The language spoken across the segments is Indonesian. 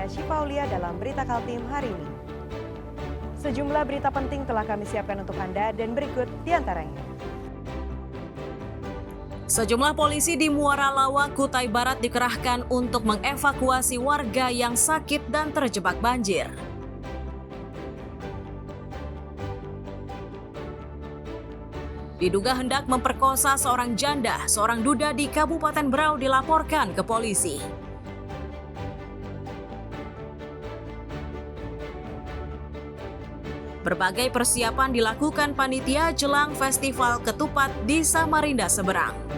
saya Syifa Aulia dalam Berita Kaltim hari ini. Sejumlah berita penting telah kami siapkan untuk Anda dan berikut diantaranya. Sejumlah polisi di Muara Lawa, Kutai Barat dikerahkan untuk mengevakuasi warga yang sakit dan terjebak banjir. Diduga hendak memperkosa seorang janda, seorang duda di Kabupaten Berau dilaporkan ke polisi. Berbagai persiapan dilakukan panitia jelang Festival Ketupat di Samarinda Seberang.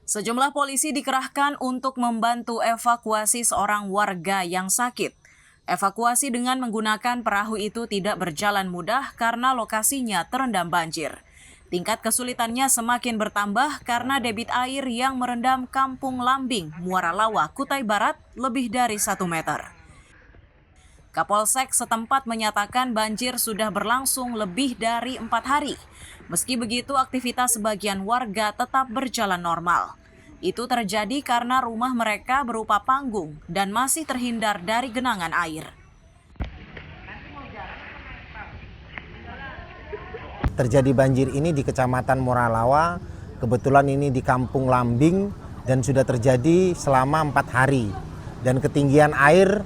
Sejumlah polisi dikerahkan untuk membantu evakuasi seorang warga yang sakit. Evakuasi dengan menggunakan perahu itu tidak berjalan mudah karena lokasinya terendam banjir. Tingkat kesulitannya semakin bertambah karena debit air yang merendam Kampung Lambing, Muara Lawa, Kutai Barat lebih dari 1 meter. Kapolsek setempat menyatakan banjir sudah berlangsung lebih dari 4 hari. Meski begitu, aktivitas sebagian warga tetap berjalan normal. Itu terjadi karena rumah mereka berupa panggung dan masih terhindar dari genangan air. Terjadi banjir ini di Kecamatan Muara Lawa, kebetulan ini di Kampung Lambing dan sudah terjadi selama 4 hari. Dan ketinggian air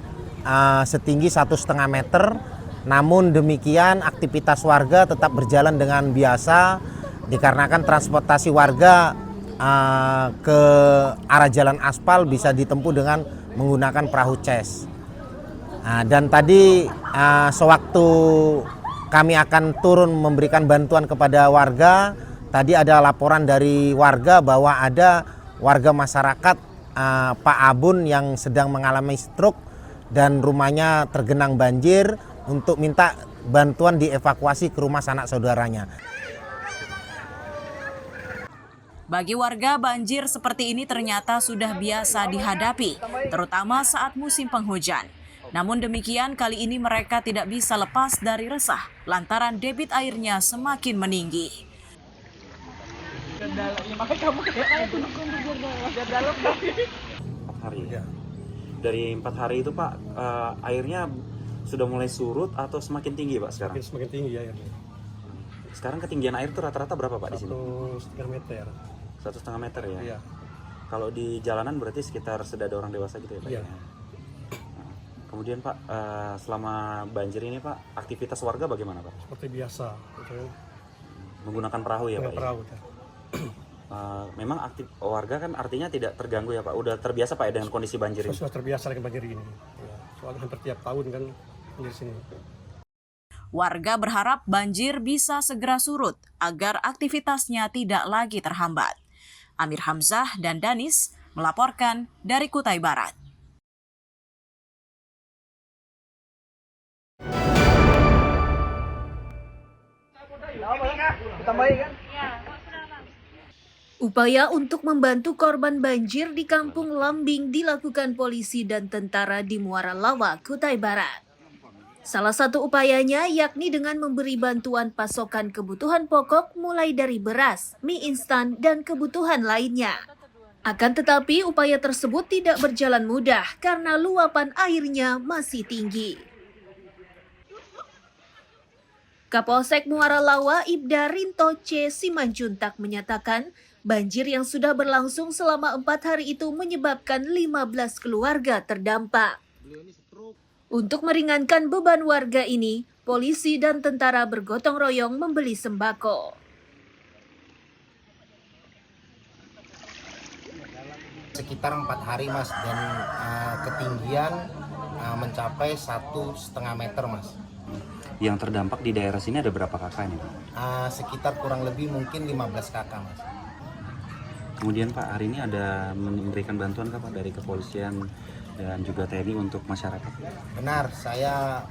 setinggi 1,5 meter, namun demikian aktivitas warga tetap berjalan dengan biasa dikarenakan transportasi warga ke arah jalan aspal bisa ditempuh dengan menggunakan perahu ces. Dan tadi sewaktu kami akan turun memberikan bantuan kepada warga, tadi ada laporan dari warga bahwa ada warga masyarakat Pak Abun yang sedang mengalami stroke dan rumahnya tergenang banjir untuk minta bantuan dievakuasi ke rumah sanak saudaranya. Bagi warga, banjir seperti ini ternyata sudah biasa dihadapi, terutama saat musim penghujan. Namun demikian, kali ini mereka tidak bisa lepas dari resah lantaran debit airnya semakin meninggi. Dari 4 hari itu Pak, airnya sudah mulai surut atau semakin tinggi Pak sekarang? Semakin tinggi ya. Sekarang ketinggian air itu rata-rata berapa Pak di sini? 1,5 meter. 1,5 meter ya? Iya. Kalau di jalanan berarti sekitar sudah ada orang dewasa gitu ya Pak? Iya. Nah, kemudian Pak, selama banjir ini Pak, aktivitas warga bagaimana Pak? Seperti biasa. Gitu. Menggunakan perahu ya Pak? Perahu. Ya? Memang warga kan artinya tidak terganggu ya Pak? Udah terbiasa Pak ya dengan kondisi banjir ini? Sudah terbiasa dengan banjir ini. Ya. Soalnya hampir tiap tahun kan di sini. Warga berharap banjir bisa segera surut agar aktivitasnya tidak lagi terhambat. Amir Hamzah dan Danis melaporkan dari Kutai Barat. Upaya untuk membantu korban banjir di Kampung Lambing dilakukan polisi dan tentara di Muara Lawa, Kutai Barat. Salah satu upayanya yakni dengan memberi bantuan pasokan kebutuhan pokok mulai dari beras, mie instan, dan kebutuhan lainnya. Akan tetapi upaya tersebut tidak berjalan mudah karena luapan airnya masih tinggi. Kapolsek Muara Lawa Ibda Rinto C. Simanjuntak menyatakan banjir yang sudah berlangsung selama 4 hari itu menyebabkan 15 keluarga terdampak. Untuk meringankan beban warga ini, polisi dan tentara bergotong royong membeli sembako. Sekitar 4 hari Mas, dan ketinggian mencapai 1,5 meter Mas. Yang terdampak di daerah sini ada berapa kakaknya Pak? Sekitar kurang lebih mungkin 15 kakak Mas. Kemudian Pak, hari ini ada memberikan bantuan Pak dari kepolisian dan juga TNI untuk masyarakat? Benar, saya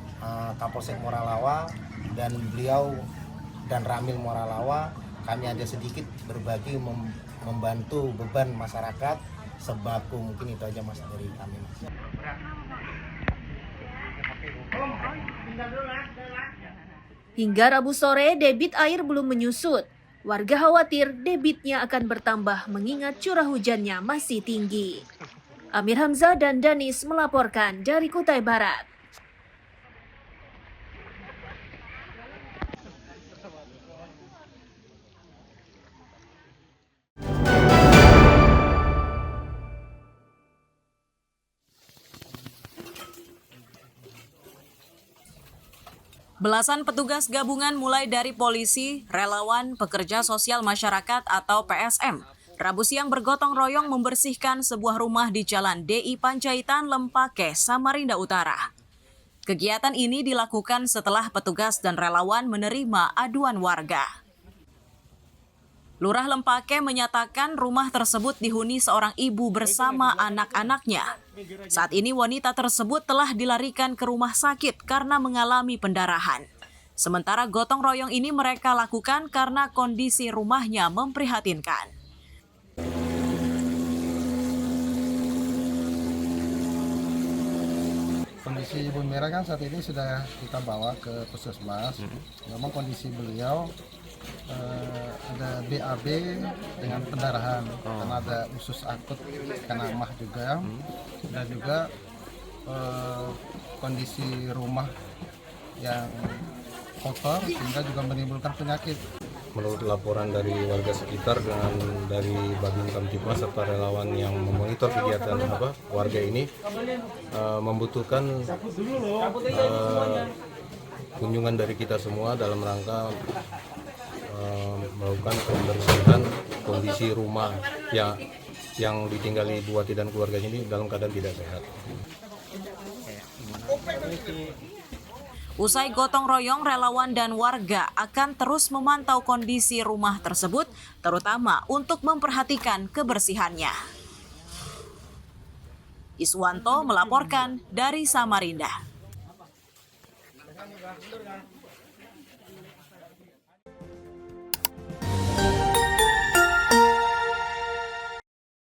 Kapolsek Muara Lawa dan beliau dan Ramil Muara Lawa, kami ada sedikit berbagi membantu beban masyarakat sembako, mungkin itu aja Mas dari kami Mas. Hingga Rabu sore, debit air belum menyusut. Warga khawatir debitnya akan bertambah mengingat curah hujannya masih tinggi. Amir Hamzah dan Danis melaporkan dari Kutai Barat. Belasan petugas gabungan mulai dari polisi, relawan, pekerja sosial masyarakat atau PSM, Rabu siang bergotong royong membersihkan sebuah rumah di Jalan DI Panjaitan, Lempake, Samarinda Utara. Kegiatan ini dilakukan setelah petugas dan relawan menerima aduan warga. Lurah Lempake menyatakan rumah tersebut dihuni seorang ibu bersama anak-anaknya. Saat ini wanita tersebut telah dilarikan ke rumah sakit karena mengalami pendarahan. Sementara gotong royong ini mereka lakukan karena kondisi rumahnya memprihatinkan. Kondisi Ibu Mira kan saat ini sudah kita bawa ke puskesmas. Memang kondisi beliau ada BAB dengan pendarahan karena ada usus akut karena mah juga, dan juga kondisi rumah yang kotor sehingga juga menimbulkan penyakit. Menurut laporan dari warga sekitar dan dari Babin Kamtipmas serta relawan yang memonitor kegiatan warga ini membutuhkan kunjungan dari kita semua dalam rangka melakukan pembersihan kondisi rumah yang ditinggali Bu Wati dan keluarganya ini dalam keadaan tidak sehat. Usai gotong royong, relawan dan warga akan terus memantau kondisi rumah tersebut, terutama untuk memperhatikan kebersihannya. Iswanto melaporkan dari Samarinda.